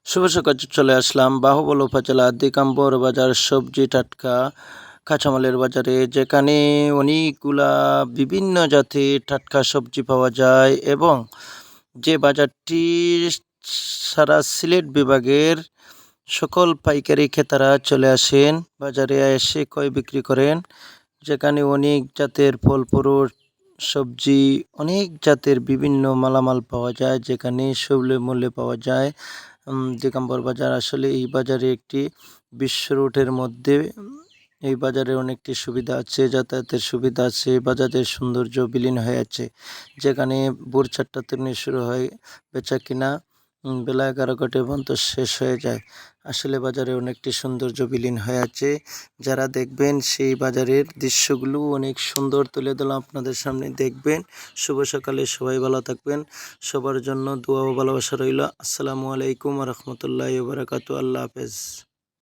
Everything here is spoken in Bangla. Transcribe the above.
শুভ সকাল চলে আসলাম বাহুবল উপজেলা দিগম্বর বাজার সবজি টাটকা কাঁচামালের বাজারে, যেখানে অনেকগুলা বিভিন্ন জাতের টাটকা সবজি পাওয়া যায় এবং যে বাজারটি সারা সিলেট বিভাগের সকল পাইকারি ক্রেতারা চলে আসেন, বাজারে এসে ক্রয় বিক্রি করেন। যেখানে অনেক জাতের ফল ফ্রুট সবজি, অনেক জাতের বিভিন্ন মালামাল পাওয়া যায়, যেখানে সুলভ মূল্যে পাওয়া যায়। দিগম্বর বাজার আসলে এই বাজারে একটি বিশ্ব রোডের মধ্যে। এই বাজারে অনেকটি সুবিধা আছে, যাতায়াতের সুবিধা আছে, বাজারের সৌন্দর্য বিলীন হয়ে আছে, যেখানে ভোর 4টা থেকে শুরু হয় বেচা কিনা, বেলা 11 পর্যন্ত শেষ হয়ে যায়। আসলে বাজারে অনেকটি সৌন্দর্য বিলীন হয়ে আছে। যারা দেখবেন সেই বাজারের দৃশ্যগুলো অনেক সুন্দর তুলে ধরলাম আপনাদের সামনে, দেখবেন। শুভ সকালে, সবাই ভালো থাকবেন। সবার জন্য দোয়া ও ভালোবাসা রইল। আসসালামু আলাইকুম ওয়া রাহমাতুল্লাহি ওয়া বারাকাতুহু। আল্লাহ হাফেজ।